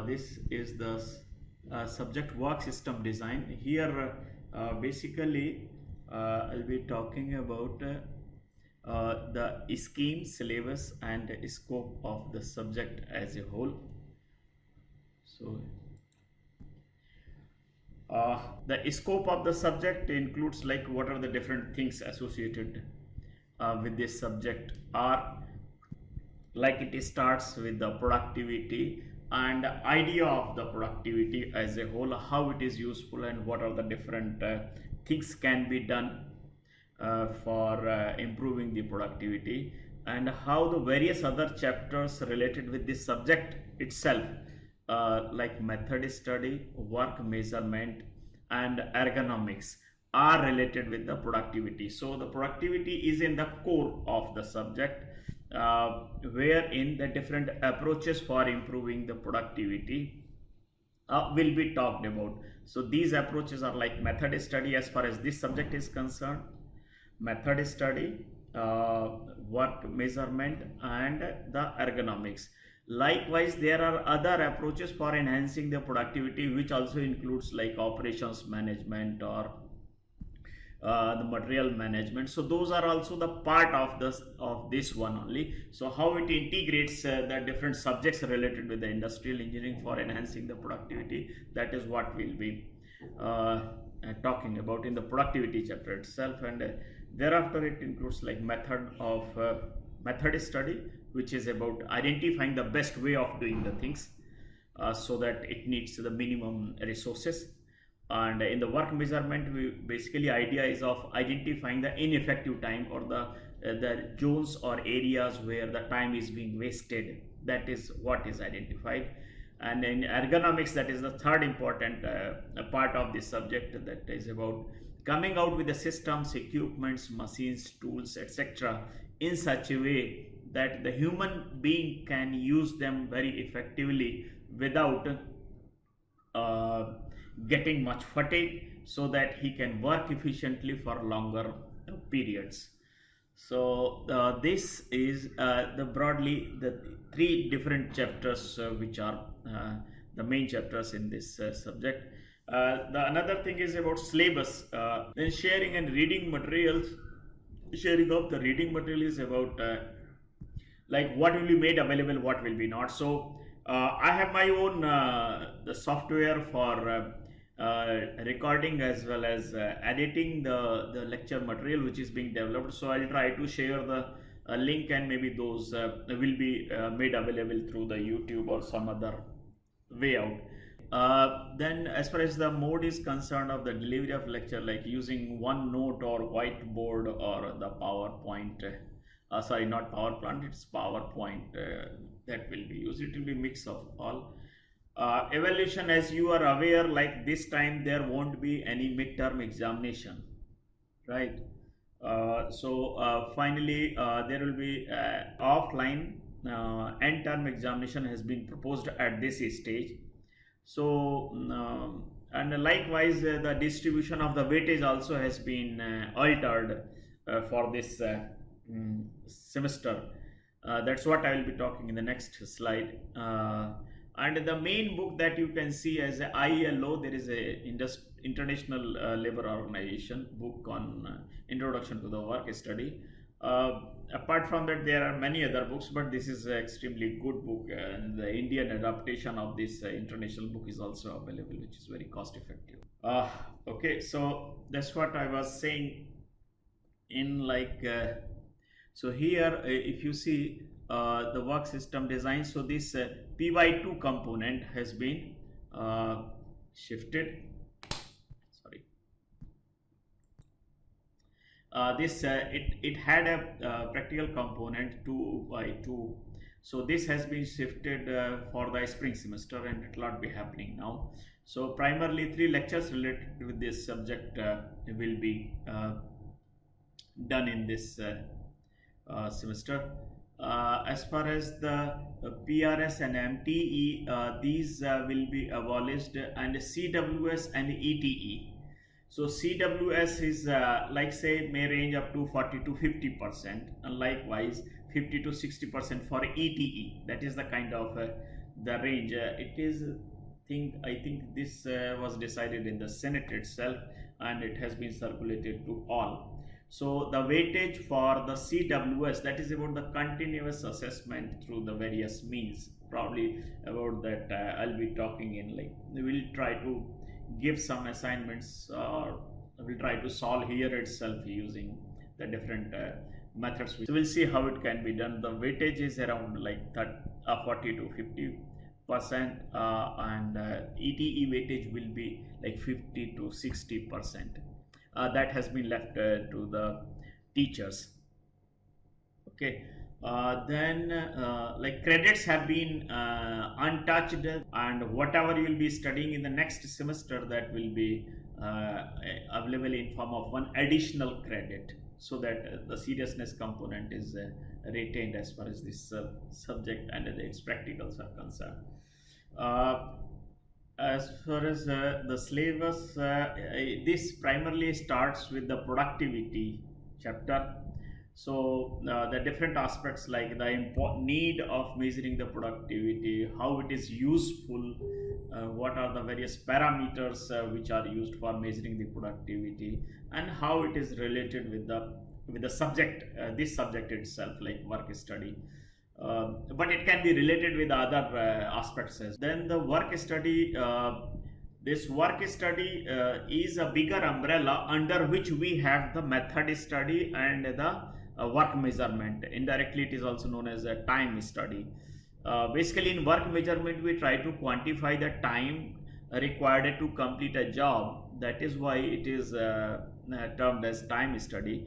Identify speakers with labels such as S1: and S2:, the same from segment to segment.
S1: This is the subject work system design. Here basically I'll be talking about the scheme, syllabus and scope of the subject as a whole. So the scope of the subject includes like what are the different things associated with this subject, are like it starts with the productivity and idea of the productivity as a whole, how it is useful and what are the different things can be done for improving the productivity, and how the various other chapters related with this subject itself, like method study, work measurement and ergonomics, are related with the productivity. So the productivity is in the core of the subject, wherein the different approaches for improving the productivity will be talked about. So these approaches are like method study as far as this subject is concerned, method study, work measurement and the ergonomics. Likewise, there are other approaches for enhancing the productivity, which also includes like operations management or the material management. So those are also the part of this one only. So how it integrates the different subjects related with the industrial engineering for enhancing the productivity, that is what we'll be talking about in the productivity chapter itself. And thereafter it includes like method study, which is about identifying the best way of doing the things so that it needs the minimum resources. And in the work measurement, we basically idea is of identifying the ineffective time or the zones or areas where the time is being wasted. That is what is identified. And in ergonomics, that is the third important part of this subject, that is about coming out with the systems, equipments, machines, tools, etc. in such a way that the human being can use them very effectively without getting much fatigue, so that he can work efficiently for longer periods. So this is the broadly the three different chapters which are the main chapters in this subject. The another thing is about syllabus. Then sharing and reading materials. Sharing of the reading material is about like what will be made available, what will be not. So I have my own the software for recording as well as editing the lecture material which is being developed. So I'll try to share the link, and maybe those will be made available through the YouTube or some other way out. Then as far as the mode is concerned of the delivery of lecture, like using OneNote or whiteboard or the PowerPoint, sorry, not PowerPoint, it's PowerPoint, that will be used. It will be mix of all. Evaluation, as you are aware, like this time there won't be any midterm examination, right? Finally there will be offline end term examination has been proposed at this stage. So and likewise the distribution of the weightage also has been altered for this semester. That's what I will be talking in the next slide. And the main book that you can see as a ILO, there is a International Labour Organization book on Introduction to the Work Study. Apart from that, there are many other books, but this is an extremely good book, and the Indian adaptation of this international book is also available, which is very cost effective. Okay, so that's what I was saying in like so here if you see the work system design, so this PY2 component has been shifted. Sorry, this it had a practical component 2 by 2, so this has been shifted for the spring semester, and it will not be happening now. So primarily 3 lectures related with this subject will be done in this semester. As far as the PRS and MTE, these will be abolished, and CWS and ETE. So CWS is like say may range up to 40 to 50%, and likewise 50 to 60% for ETE. That is the kind of the range. It is I think this was decided in the Senate itself, and it has been circulated to all. So the weightage for the CWS, that is about the continuous assessment through the various means. Probably about that I'll be talking in, like we will try to give some assignments, or we'll try to solve here itself using the different methods. So we'll see how it can be done. The weightage is around like 40 to 50%, and ETE weightage will be like 50 to 60%. That has been left to the teachers. Okay. Then like credits have been untouched, and whatever you will be studying in the next semester, that will be available in form of one additional credit, so that the seriousness component is retained as far as this subject and its practicals are concerned. As far as the syllabus, this primarily starts with the productivity chapter. So the different aspects, like the need of measuring the productivity, how it is useful, what are the various parameters which are used for measuring the productivity, and how it is related with the subject, this subject itself, like work study. But it can be related with other aspects as then the work study. This work study is a bigger umbrella under which we have the method study and the work measurement. Indirectly, it is also known as a time study. Basically, in work measurement, we try to quantify the time required to complete a job. That is why it is termed as time study.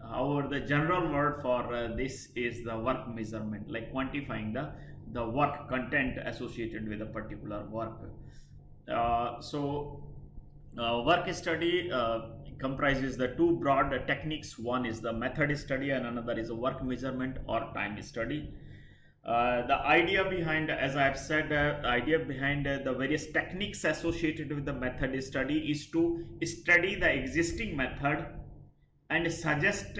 S1: However, the general word for this is the work measurement, like quantifying the work content associated with a particular work. Work study comprises the two broad techniques. One is the method study, and another is a work measurement or time study. The idea behind, as I have said, the idea behind the various techniques associated with the method study is to study the existing method and suggest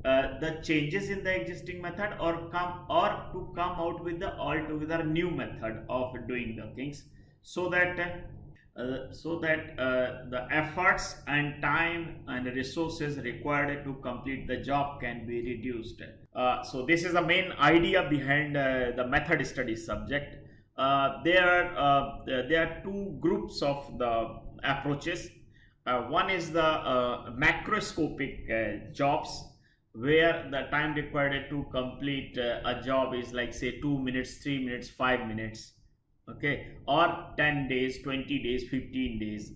S1: the changes in the existing method, or to come out with the altogether new method of doing the things, so that the efforts and time and resources required to complete the job can be reduced. So this is the main idea behind the method study subject. There are two groups of the approaches. One is the macroscopic jobs, where the time required to complete a job is like, say, 2 minutes, 3 minutes, 5 minutes, okay, or 10 days, 20 days, 15 days,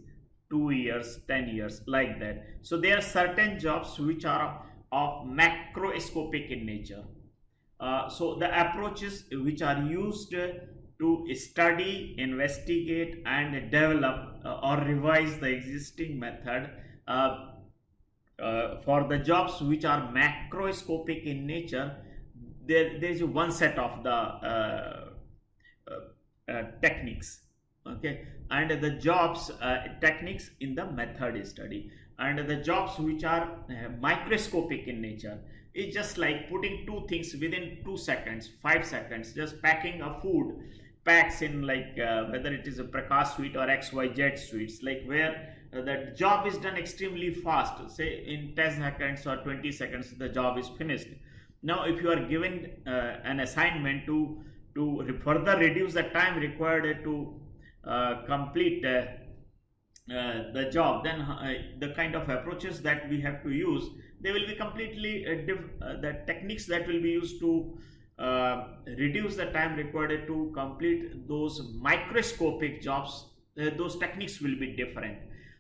S1: 2 years, 10 years, like that. So there are certain jobs which are of macroscopic in nature. So the approaches which are used to study, investigate, and develop or revise the existing method, for the jobs which are macroscopic in nature, there is one set of the techniques, okay, and the jobs techniques in the method study. And the jobs which are microscopic in nature is just like putting two things within 2 seconds, 5 seconds, just packing a food packs in, like whether it is a Prakash sweet or XYZ sweets, like where the job is done extremely fast, say in 10 seconds or 20 seconds the job is finished. Now if you are given an assignment to further reduce the time required to complete the job, then the kind of approaches that we have to use, they will be completely the techniques that will be used to reduce the time required to complete those microscopic jobs, those techniques will be different.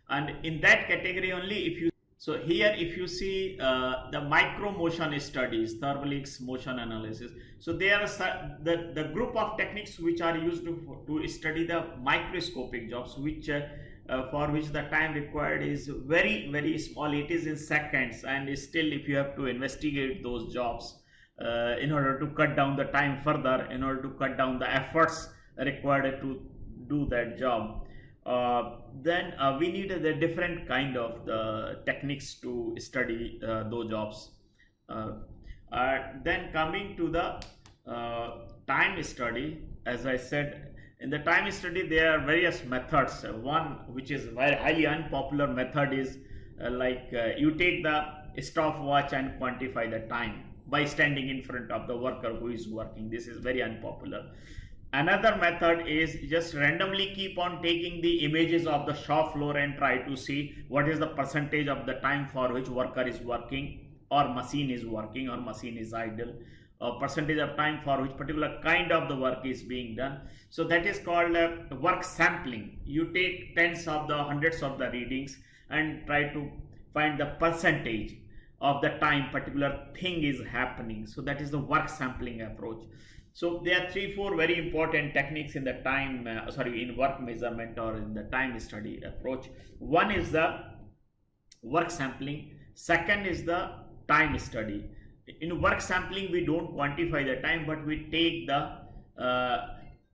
S1: And in that category only, if you so here if you see the micro motion studies, thermalics motion analysis, so there are the group of techniques which are used to study the microscopic jobs, which for which the time required is very, very small. It is in seconds, and still if you have to investigate those jobs in order to cut down the time further, in order to cut down the efforts required to do that job, then we need the different kind of the techniques to study those jobs. Then coming to the time study, as I said, in the time study there are various methods. One which is very highly unpopular method is you take the stopwatch and quantify the time by standing in front of the worker who is working. This is very unpopular. Another method is just randomly keep on taking the images of the shop floor and try to see what is the percentage of the time for which worker is working, or machine is working, or machine is idle, or percentage of time for which particular kind of the work is being done. So that is called work sampling. You take tens of the hundreds of the readings and try to find the percentage of the time particular thing is happening. So that is the work sampling approach. So there are 3-4 very important techniques in the time in work measurement or in the time study approach. One is the work sampling, second is the time study. In work sampling we don't quantify the time, but we take the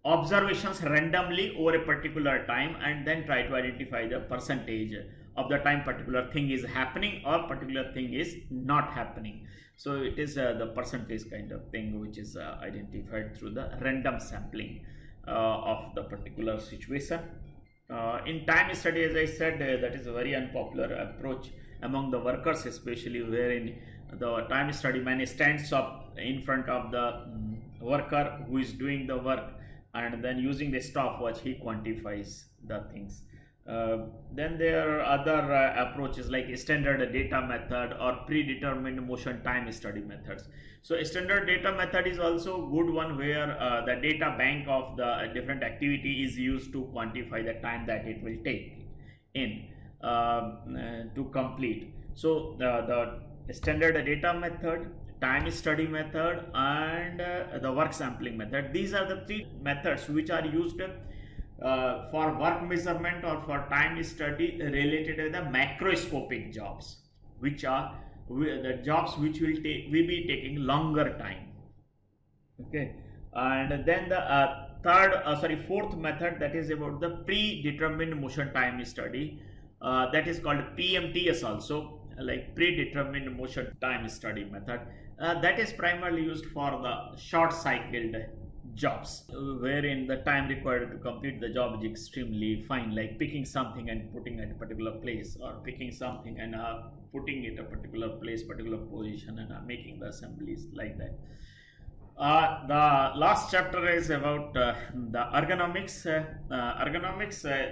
S1: observations randomly over a particular time and then try to identify the percentage of the time particular thing is happening or particular thing is not happening. So it is the percentage kind of thing which is identified through the random sampling of the particular situation. In time study, as I said, that is a very unpopular approach among the workers, especially wherein the time study man stands up in front of the worker who is doing the work, and then using the stopwatch he quantifies the things. Then there are other approaches like standard data method or predetermined motion time study methods. So standard data method is also a good one, where the data bank of the different activity is used to quantify the time that it will take in to complete. So the standard data method, time study method, and the work sampling method, these are the 3 methods which are used for work measurement or for time study related to the macroscopic jobs, which are the jobs which will be taking longer time. Okay, and then the fourth method, that is about the predetermined motion time study, that is called PMTS also, like predetermined motion time study method. That is primarily used for the short cycled jobs, wherein the time required to complete the job is extremely fine, like picking something and putting it at a particular place, or picking something and putting it a particular place, particular position, and making the assemblies like that. The last chapter is about the ergonomics.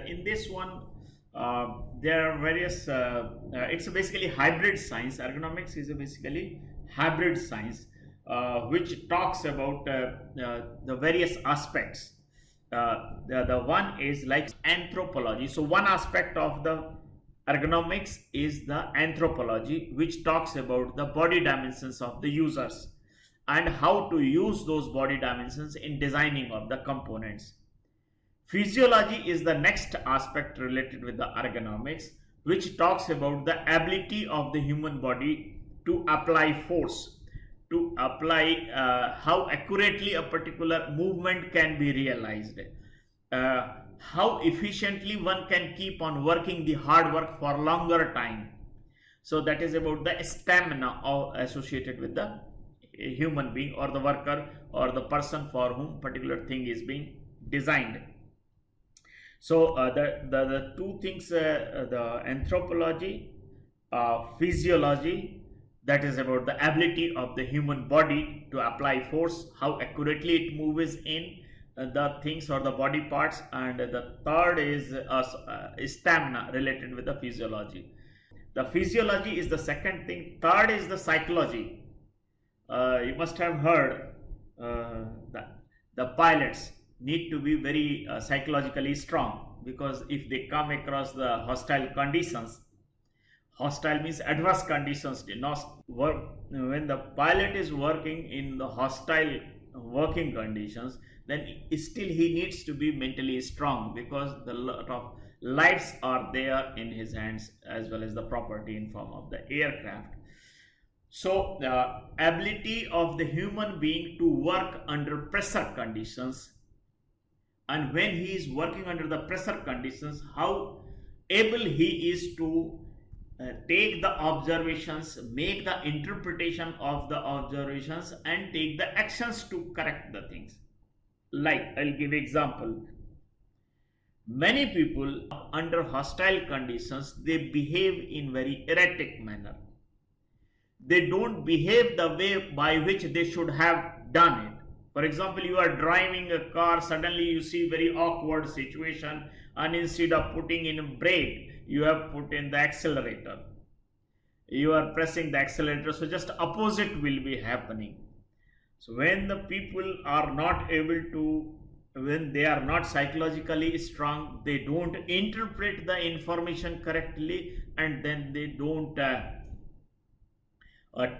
S1: In this one, there are various, it's basically hybrid science. Ergonomics is basically hybrid science, which talks about the various aspects. The one is like anthropology. So one aspect of the ergonomics is the anthropology, which talks about the body dimensions of the users and how to use those body dimensions in designing of the components. Physiology is the next aspect related with the ergonomics, which talks about the ability of the human body to apply force, to apply how accurately a particular movement can be realized, how efficiently one can keep on working the hard work for longer time. So that is about the stamina associated with the human being or the worker or the person for whom particular thing is being designed. So the two things, the anthropology, physiology, that is about the ability of the human body to apply force, how accurately it moves in the things or the body parts, and the third is stamina related with the physiology. The physiology is the second thing. Third is the psychology. You must have heard that the pilots need to be very psychologically strong, because if they come across the hostile conditions, hostile means adverse conditions, when the pilot is working in the hostile working conditions, then still he needs to be mentally strong, because the lot of lives are there in his hands, as well as the property in form of the aircraft. So the ability of the human being to work under pressure conditions, and when he is working under the pressure conditions, how able he is to take the observations, make the interpretation of the observations, and take the actions to correct the things. Like, I'll give example. Many people under hostile conditions, they behave in very erratic manner. They don't behave the way by which they should have done it. For example, you are driving a car, suddenly you see very awkward situation, and instead of putting in brake, you have put in the accelerator. You are pressing the accelerator, so just opposite will be happening. So when the people are not able to, when they are not psychologically strong, they don't interpret the information correctly, and then they don't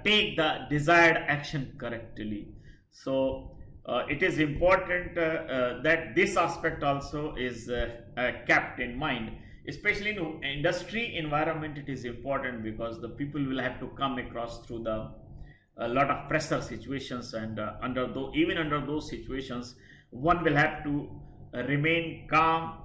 S1: take the desired action correctly. So it is important that this aspect also is kept in mind, especially in industry environment. It is important because the people will have to come across through the a lot of pressure situations, and even under those situations, one will have to remain calm,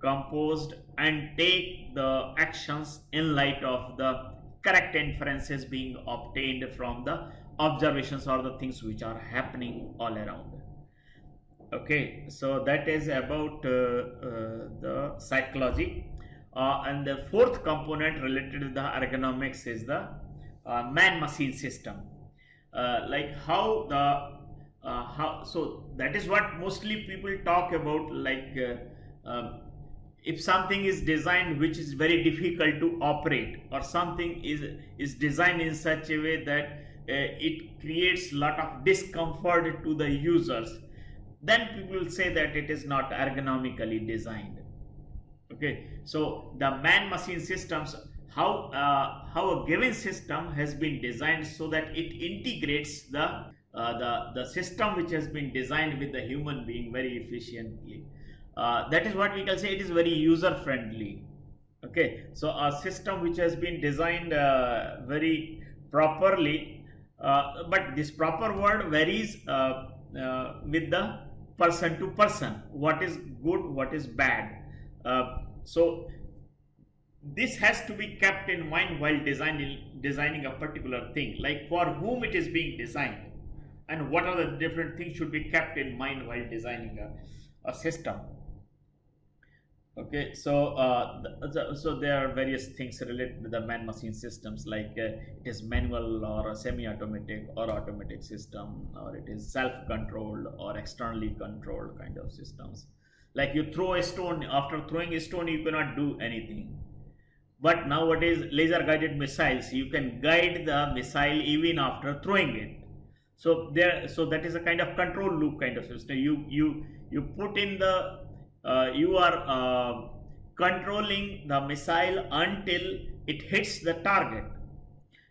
S1: composed, and take the actions in light of the correct inferences being obtained from the observations or the things which are happening all around. Okay, so that is about the psychology. And the fourth component related to the ergonomics is the man machine system. Like how the how, so that is what mostly people talk about, like if something is designed which is very difficult to operate, or something is designed in such a way that it creates lot of discomfort to the users, then people will say that it is not ergonomically designed. Okay, so the man machine systems, how a given system has been designed so that it integrates the system which has been designed with the human being very efficiently. That is what we can say, it is very user friendly. Okay, so a system which has been designed very properly, but this proper word varies with the person to person, what is good, what is bad. So this has to be kept in mind while designing a particular thing, like for whom it is being designed, and what are the different things should be kept in mind while designing a system. Okay, so so there are various things related to the man machine systems, like it is manual or a semi-automatic or automatic system, or it is self-controlled or externally controlled kind of systems. Like you throw a stone, after throwing a stone you cannot do anything. But nowadays laser guided missiles, you can guide the missile even after throwing it. So that is a kind of control loop kind of system. You put in the you are controlling the missile until it hits the target.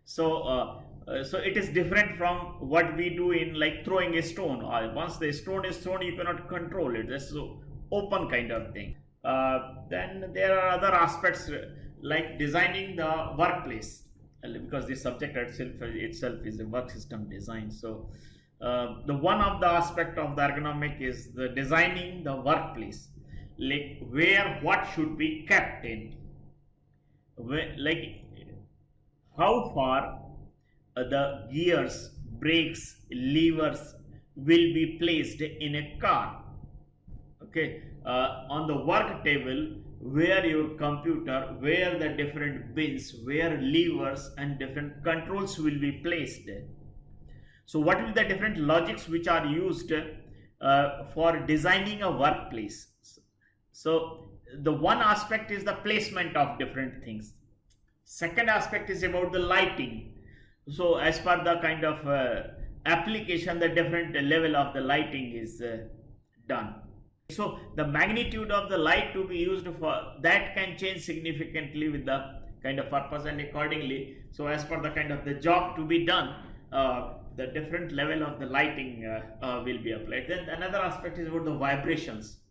S1: So so it is different from what we do in like throwing a stone. Once the stone is thrown, you cannot control it. That's so open kind of thing. Then there are other aspects like designing the workplace, because this subject itself is a work system design. So the one of the aspect of the ergonomic is the designing the workplace, like where what should be kept in, like how far the gears, brakes, levers will be placed in a car. Okay, on the work table, where your computer, where the different bins, where levers and different controls will be placed. So what will the different logics which are used for designing a workplace? So the one aspect is the placement of different things. Second aspect is about the lighting. So as per the kind of application, the different level of the lighting is done. So the magnitude of the light to be used for that can change significantly with the kind of purpose, and accordingly, so as per the kind of the job to be done, the different level of the lighting will be applied. Then another aspect is about the vibrations.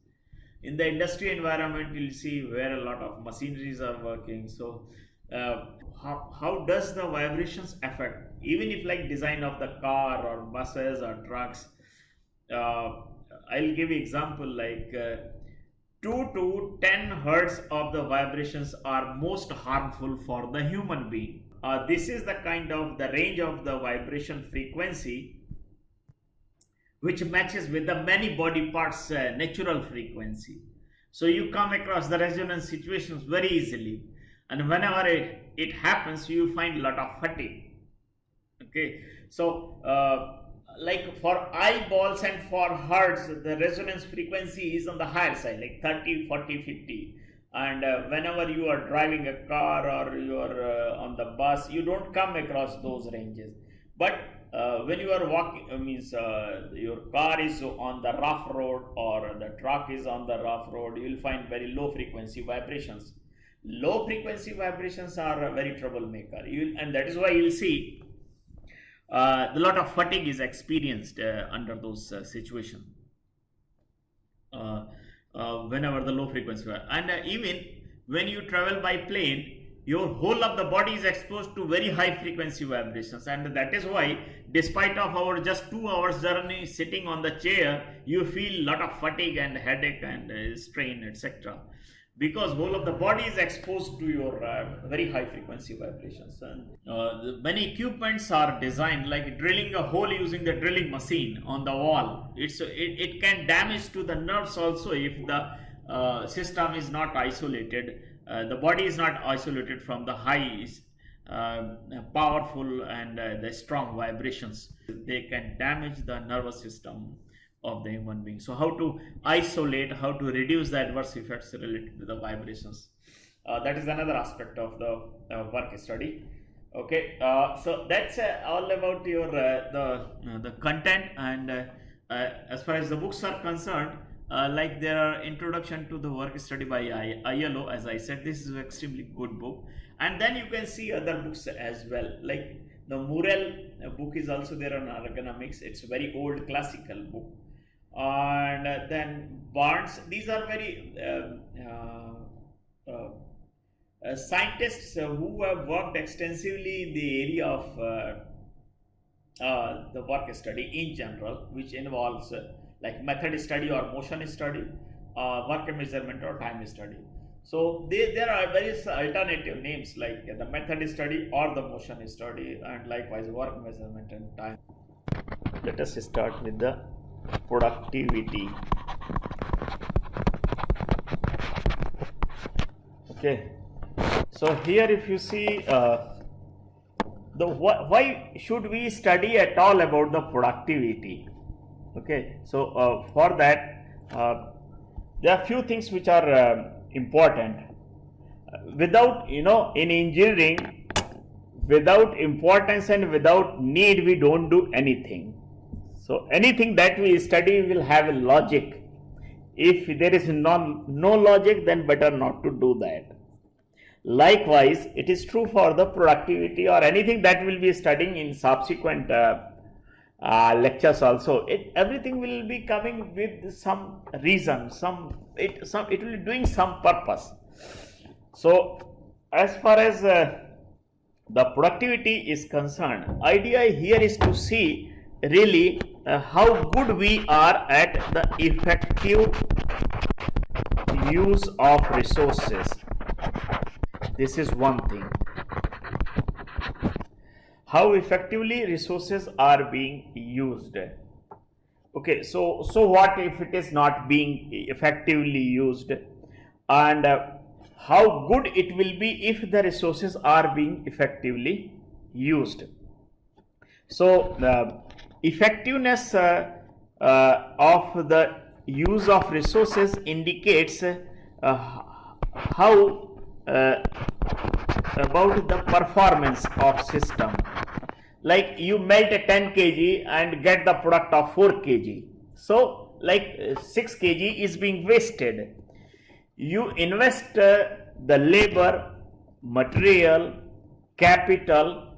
S1: In the industry environment, you'll see where a lot of machineries are working. So how does the vibrations affect, even if like design of the car or buses or trucks. I'll give you example, like 2 to 10 hertz of the vibrations are most harmful for the human being. This is the kind of the range of the vibration frequency which matches with the many body parts natural frequency. So you come across the resonance situations very easily, and whenever it happens, you find a lot of fatigue. Okay, so like for eyeballs and for hearts, the resonance frequency is on the higher side, like 30, 40, 50. And whenever you are driving a car or you are on the bus, you don't come across those ranges. But when you are walking, means your car is on the rough road or the truck is on the rough road, you will find very low frequency vibrations. Low frequency vibrations are a very troublemaker, and that is why you will see a lot of fatigue is experienced under those situations. Whenever the low frequency, and even when you travel by plane, your whole of the body is exposed to very high frequency vibrations, and that is why despite of our just 2 hours journey sitting on the chair, you feel a lot of fatigue and headache and strain, etc., because whole of the body is exposed to your very high frequency vibrations. And many equipments are designed, like drilling a hole using the drilling machine on the wall. It can damage to the nerves also if the system is not isolated. The body is not isolated from the high powerful and the strong vibrations. They can damage the nervous system of the human being. So how to isolate, how to reduce the adverse effects related to the vibrations, that is another aspect of the work study. Okay, so that's all about your the content. And as far as the books are concerned, like there are introduction to the work study by ILO. As I said, this is an extremely good book, and then you can see other books as well, like the Murrell book is also there on ergonomics. It's a very old classical book. And then Barnes, these are very scientists who have worked extensively in the area of the work study in general, which involves like method study or motion study, work measurement or time study. So there are various alternative names like the method study or the motion study, and likewise work measurement and time. Let us start with the productivity. Okay, so here if you see why should we study at all about the productivity? Okay, so for that there are few things which are important. Without, in engineering, without importance and without need, we don't do anything. So anything that we study will have a logic. If there is no logic, then better not to do that. Likewise, it is true for the productivity or anything that we'll be studying in subsequent lectures also. Everything will be coming with some reason, it will be doing some purpose. So as far as the productivity is concerned, idea here is to see really how good we are at the effective use of resources. This is one thing. How effectively resources are being used. Okay, so what if it is not being effectively used, and how good it will be if the resources are being effectively used. So the effectiveness of the use of resources indicates how about the performance of system. Like you melt a 10 kg and get the product of 4 kg. So like 6 kg is being wasted. You invest the labor, material, capital,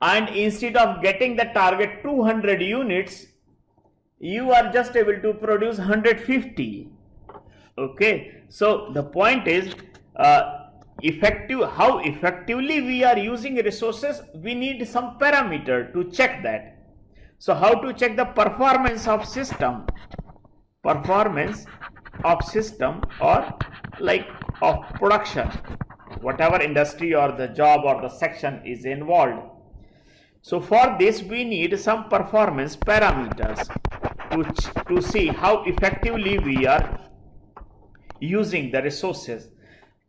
S1: and instead of getting the target 200 units, you are just able to produce 150. Okay, so the point is how effectively we are using resources. We need some parameter to check that. So how to check the performance of system? Performance of system or like of production, whatever industry or the job or the section is involved. So for this we need some performance parameters. to see how effectively we are using the resources,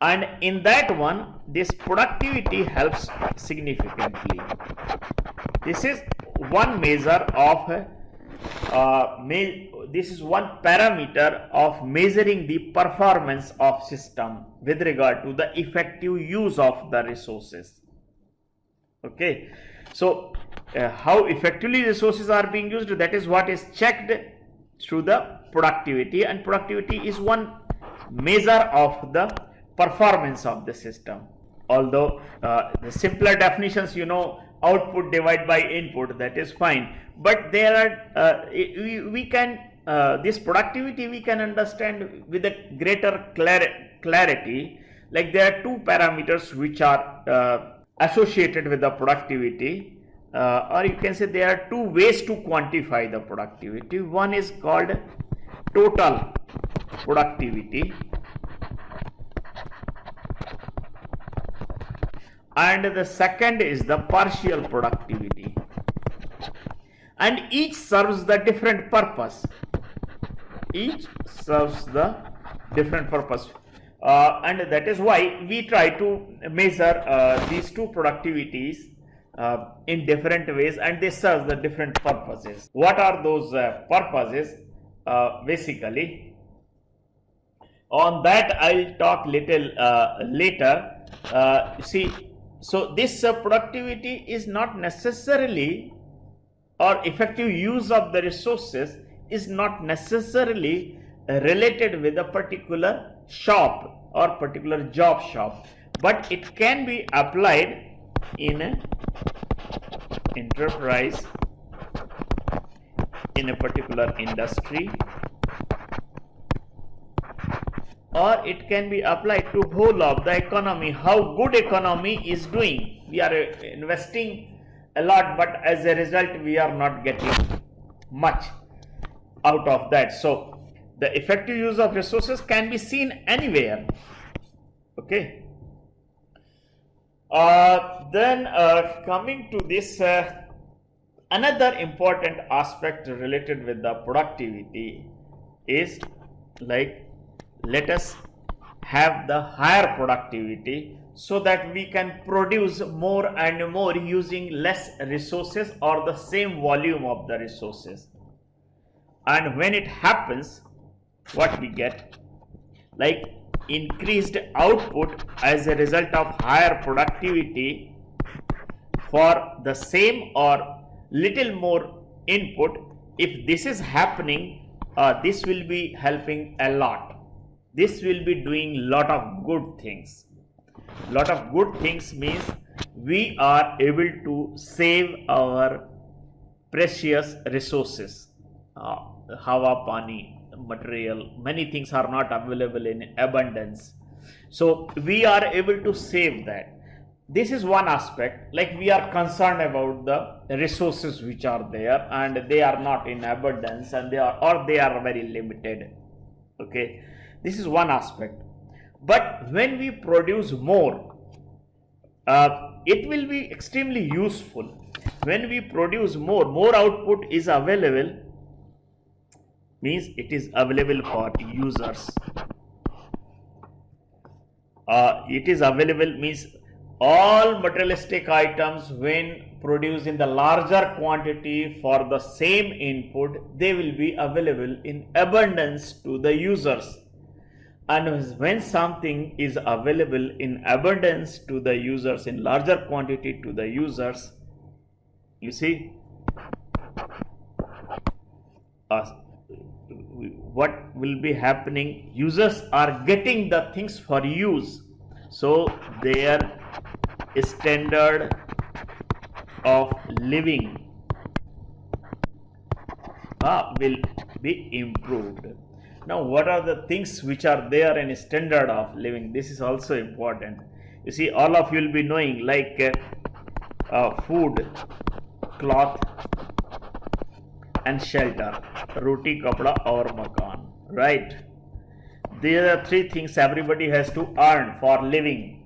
S1: and in that one this productivity helps significantly. This is one measure of this is one parameter of measuring the performance of system with regard to the effective use of the resources. Okay, so how effectively resources are being used, that is what is checked through the productivity, and productivity is one measure of the performance of the system. Although the simpler definitions, output divided by input, that is fine, but there are we can this productivity we can understand with a greater clarity. Like there are two parameters which are associated with the productivity, or you can say there are two ways to quantify the productivity. One is called total productivity, and the second is the partial productivity, and each serves the different purpose. And that is why we try to measure these two productivities in different ways, and they serve the different purposes. What are those purposes? Basically, on that I'll talk little later. See, so this productivity is not necessarily, or effective use of the resources is not necessarily related with a particular shop or particular job shop, but it can be applied in an enterprise, in a particular industry, or it can be applied to whole of the economy, how good economy is doing. We are investing a lot, but as a result we are not getting much out of that. So the effective use of resources can be seen anywhere. Okay. Then coming to this, another important aspect related with the productivity is, like, let us have the higher productivity so that we can produce more and more using less resources or the same volume of the resources. And when it happens, what we get? Like increased output as a result of higher productivity for the same or little more input. If this is happening, this will be helping a lot. This will be doing lot of good things. Lot of good things means we are able to save our precious resources. Hawa, pani, material, many things are not available in abundance. So we are able to save that. This is one aspect. Like we are concerned about the resources which are there and they are not in abundance, and they are very limited. Okay. This is one aspect. But when we produce more, it will be extremely useful. When we produce more output is available, means it is available for users. It is available means all materialistic items, when produced in the larger quantity for the same input, they will be available in abundance to the users. And when something is available in abundance to the users, in larger quantity to the users, you see, what will be happening? Users are getting the things for use, so their standard of living will be improved. Now, what are the things which are there in standard of living? This is also important. You see, all of you will be knowing, like food, cloth, and shelter. Roti, kapda, aur makan. Right? These are three things everybody has to earn for living.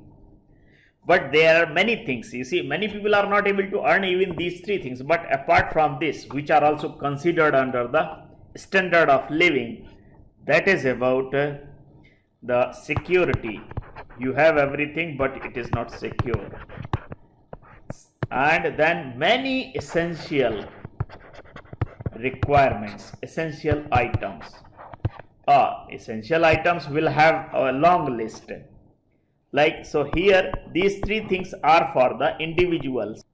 S1: But there are many things. You see, many people are not able to earn even these three things. But apart from this, which are also considered under the standard of living, that is about the security. You have everything, but it is not secure. And then many essential requirements, essential items. Essential items will have a long list. Like, so here these three things are for the individuals,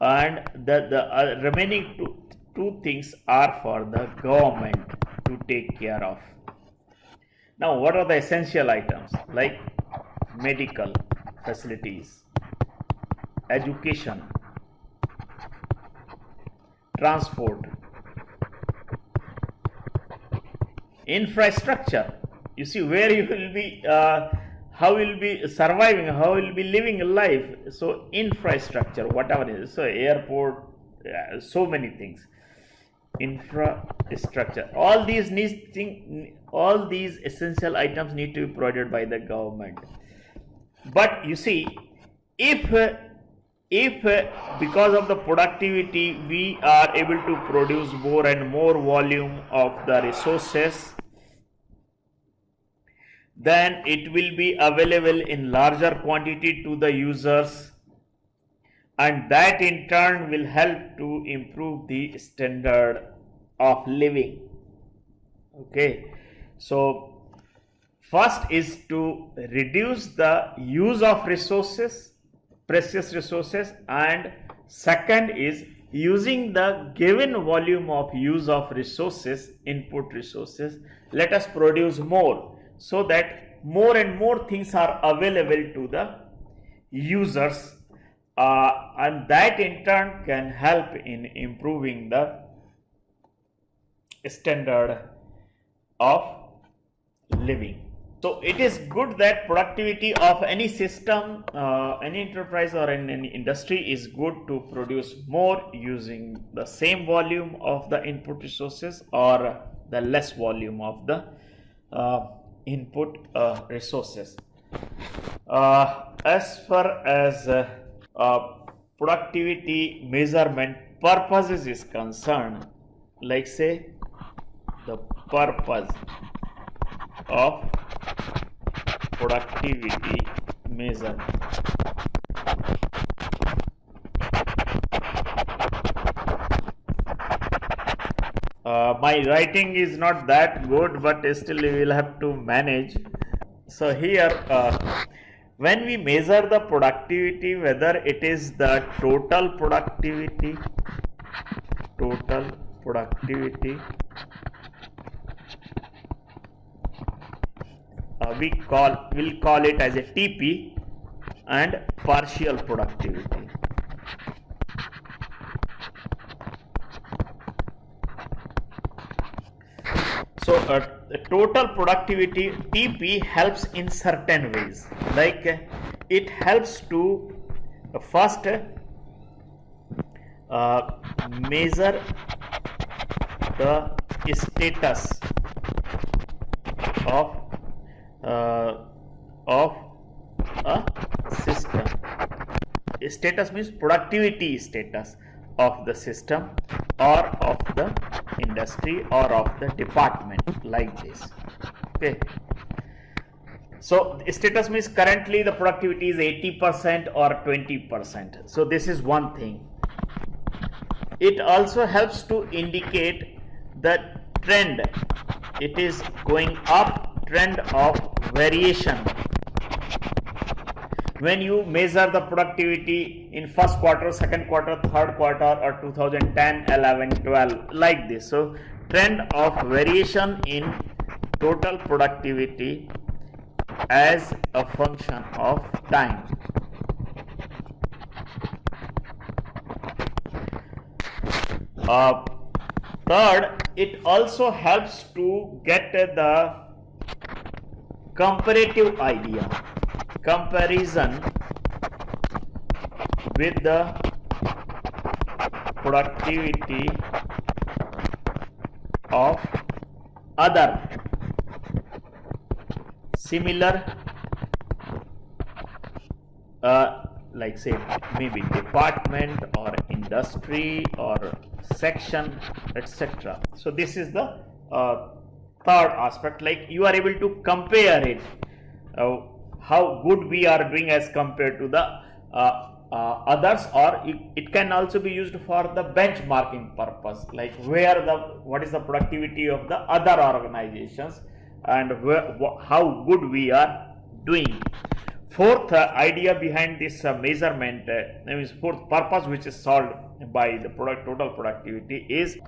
S1: and the remaining two things are for the government to take care of. Now, what are the essential items? Like medical facilities, education, transport, infrastructure. You see, where you will be, how you will be surviving, how you will be living a life. So infrastructure, whatever it is, so airport, so many things. Infrastructure. All these essential items need to be provided by the government. But you see, if because of the productivity we are able to produce more and more volume of the resources, then it will be available in larger quantity to the users, and that in turn will help to improve the standard of living. Okay, so first is to reduce the use of resources, precious resources, and second is using the given volume of use of resources, input resources, let us produce more, so that more and more things are available to the users, and that in turn can help in improving the standard of living. So it is good that productivity of any system, any enterprise or in any industry is good to produce more using the same volume of the input resources or the less volume of the input resources. As far as productivity measurement purposes is concerned, like say the purpose of productivity measurement. My writing is not that good, but still we will have to manage. So here, when we measure the productivity, whether it is the total productivity, we'll call it as a TP, and partial productivity. So total productivity TP helps in certain ways, like it helps to first measure the status of a system. Status means productivity status of the system or of the industry or of the department, like this. Okay, so status means currently the productivity is 80% or 20%. So this is one thing. It also helps to indicate the trend. It is going up, trend of variation. When you measure the productivity in first quarter, second quarter, third quarter, or 2010, 11, 12, like this. So trend of variation in total productivity as a function of time. Third, it also helps to get the comparative idea, comparison with the productivity of other similar like say maybe department or industry or section, etc. So this is the third aspect, like you are able to compare it, how good we are doing as compared to the others, or it can also be used for the benchmarking purpose, like what is the productivity of the other organizations and how good we are doing. Fourth idea behind this measurement, means fourth purpose which is solved by the total productivity is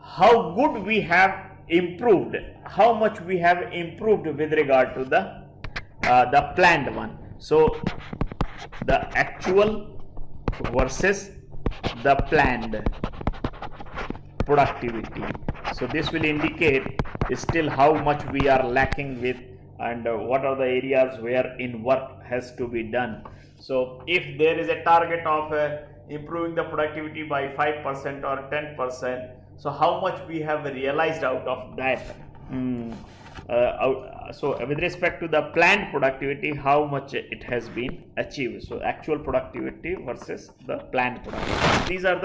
S1: how good we have improved, how much we have improved with regard to the planned one. So the actual versus the planned productivity. So this will indicate still how much we are lacking with, and what are the areas where in work has to be done. So if there is a target of improving the productivity by 5% or 10%, so how much we have realized out of that. So with respect to the planned productivity, how much it has been achieved. So actual productivity versus the planned productivity. These are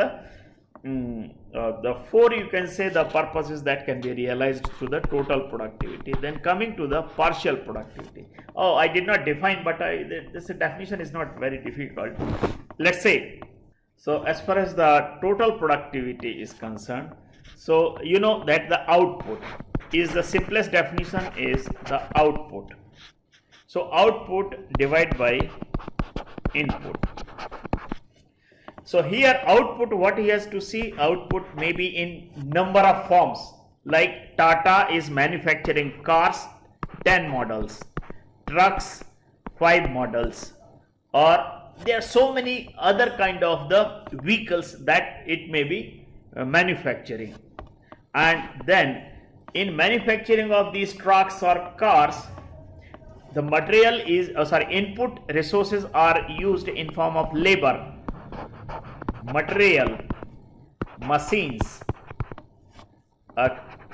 S1: the four, you can say, the purposes that can be realized through the total productivity. Then coming to the partial productivity. Oh, I did not define, but this definition is not very difficult. Let's say, so as far as the total productivity is concerned, so you know that the output is the simplest definition is the output. So output divided by input. So here output, what he has to see, output may be in number of forms, like Tata is manufacturing cars 10 models, trucks 5 models, or there are so many other kind of the vehicles that it may be manufacturing. And then in manufacturing of these trucks or cars, the material is input resources are used in form of labor, material, machines,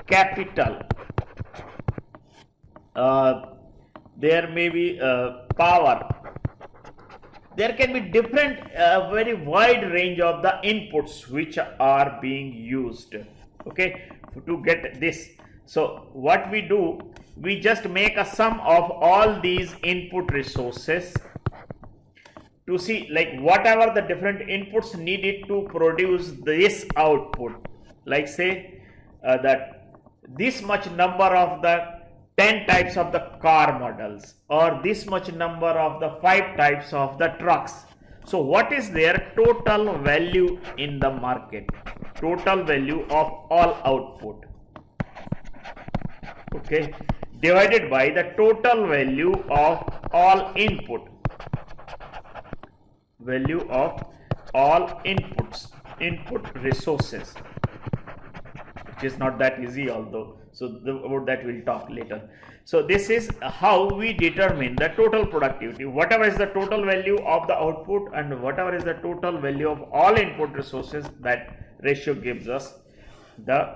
S1: capital, there may be power. There can be different very wide range of the inputs which are being used, okay, to get this. So what we do, we just make a sum of all these input resources to see like whatever the different inputs needed to produce this output. Like say that this much number of the 10 types of the car models, or this much number of the 5 types of the trucks. So what is their total value in the market? Total value of all output, okay, divided by the total value of all input, value of all inputs, input resources, which is not that easy although. So about that we'll talk later. So this is how we determine the total productivity. Whatever is the total value of the output and whatever is the total value of all input resources, that ratio gives us the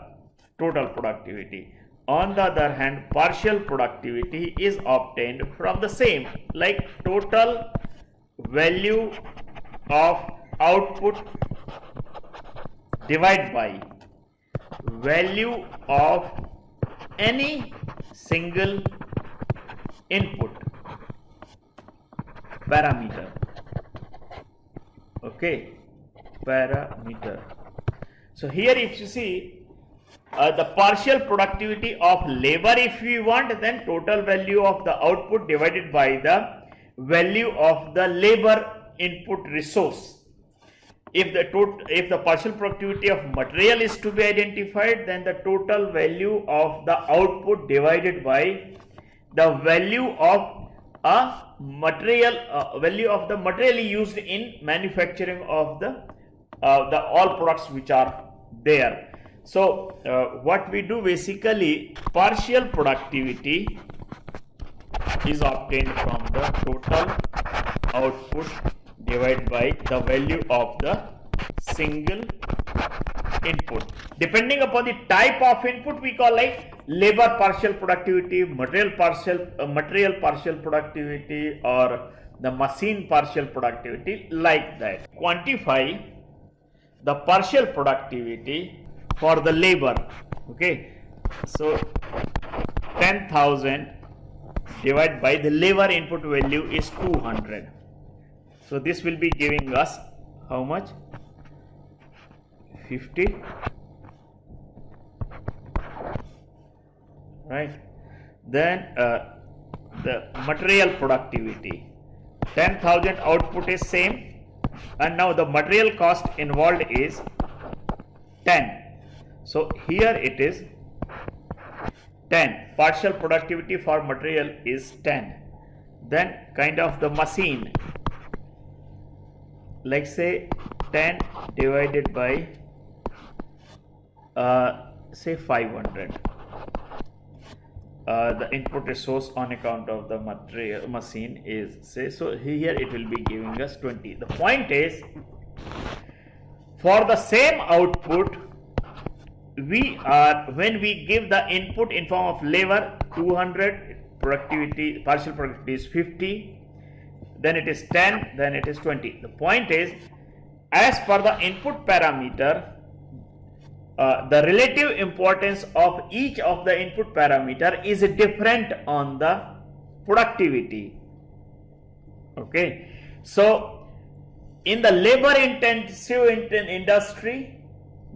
S1: total productivity. On the other hand, partial productivity is obtained from the same, like total value of output divided by value of any single input parameter, okay, parameter. So here if you see the partial productivity of labor, if we want, then total value of the output divided by the value of the labor input resource. If the partial productivity of material is to be identified, then the total value of the output divided by the value of a material, value of the material used in manufacturing of the all products which are there. So what we do basically, partial productivity is obtained from the total output divided by the value of the single input. Depending upon the type of input, we call like labor partial productivity, material partial productivity, or the machine partial productivity like that. Quantify the partial productivity for the labor. Okay, so 10,000 divided by the labor input value is 200. So this will be giving us how much? 50, right? Then the material productivity, 10,000 output is same, and now the material cost involved is 10. So here it is 10. Partial productivity for material is 10. Then kind of the machine, like say 10 divided by say 500. The input resource on account of the material machine is say, so here it will be giving us 20. The point is, for the same output, when we give the input in form of labor 200, productivity, partial productivity is 50, then it is 10, then it is 20. The point is, as per the input parameter, the relative importance of each of the input parameter is different on the productivity. Okay, so in the labor intensive industry,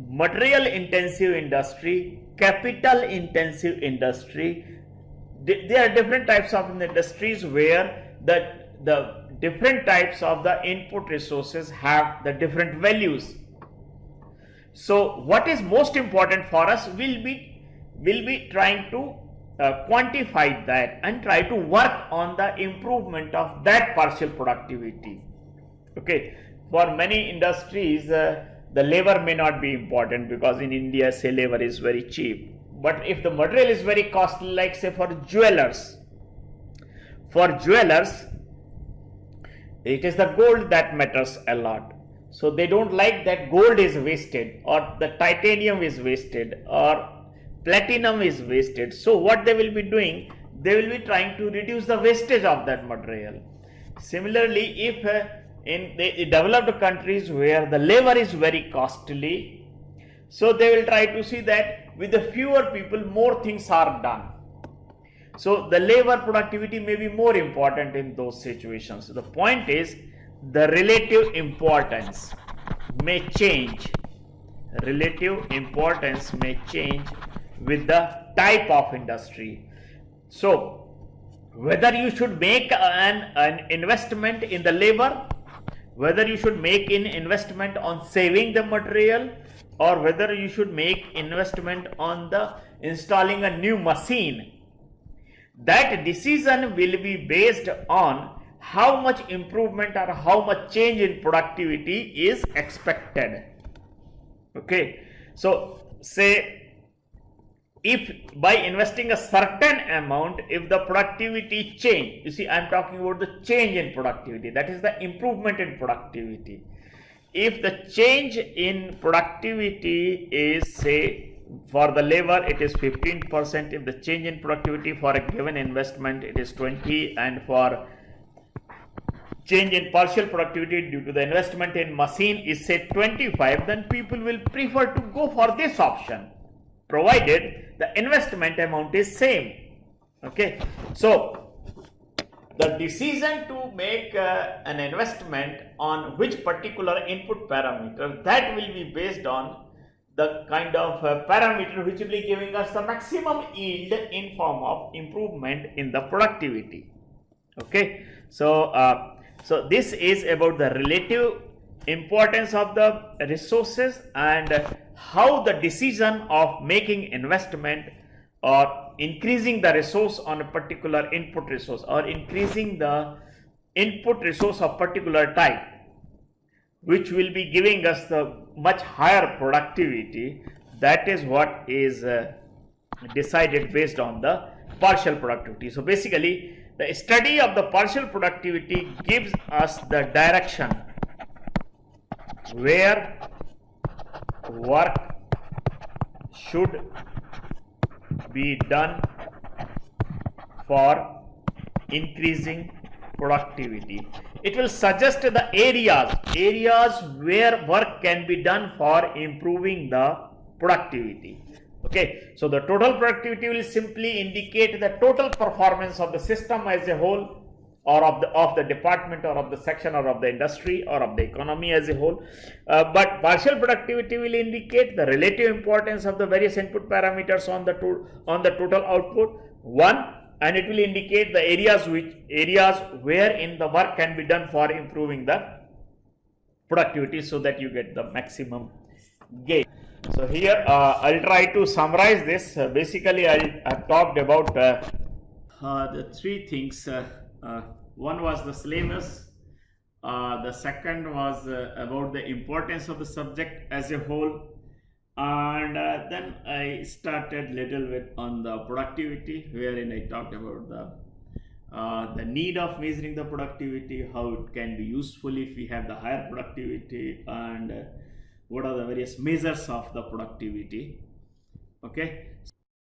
S1: material intensive industry, capital intensive industry, there are different types of industries where the different types of the input resources have the different values. So what is most important for us will be trying to quantify that and try to work on the improvement of that partial productivity. Okay, for many industries the labor may not be important, because in India say labor is very cheap. But if the material is very costly, like say for jewelers, it is the gold that matters a lot. So they don't like that gold is wasted, or the titanium is wasted, or platinum is wasted. So what they will be doing, they will be trying to reduce the wastage of that material. Similarly, if in the developed countries where the labor is very costly, so they will try to see that with the fewer people more things are done. So the labor productivity may be more important in those situations. The point is, the relative importance may change. Relative importance may change with the type of industry. So whether you should make an investment in the labor, whether you should make an investment on saving the material, or whether you should make investment on the installing a new machine, that decision will be based on how much improvement or how much change in productivity is expected. Okay, so say if by investing a certain amount, if the productivity change, you see I am talking about the change in productivity, that is the improvement in productivity. If the change in productivity is say for the labor it is 15%, if the change in productivity for a given investment it is 20, and for change in partial productivity due to the investment in machine is say 25, then people will prefer to go for this option, provided the investment amount is same. Okay, so the decision to make an investment on which particular input parameter, that will be based on the kind of parameter which will be giving us the maximum yield in form of improvement in the productivity. Okay, so so this is about the relative importance of the resources and how the decision of making investment or increasing the resource on a particular input resource, or increasing the input resource of particular type, which will be giving us the much higher productivity, that is what is decided based on the partial productivity. So basically the study of the partial productivity gives us the direction where work should be done for increasing productivity. It will suggest the areas where work can be done for improving the productivity. Okay, so the total productivity will simply indicate the total performance of the system as a whole, or of the department, or of the section, or of the industry, or of the economy as a whole. But partial productivity will indicate the relative importance of the various input parameters on the total output, and it will indicate the areas wherein the work can be done for improving the productivity, so that you get the maximum gain. So here I'll try to summarize this. Basically, I've talked about the three things. One was the syllabus. The second was about the importance of the subject as a whole, and then I started little bit on the productivity, wherein I talked about the need of measuring the productivity, how it can be useful if we have the higher productivity, and what are the various measures of the productivity. Okay.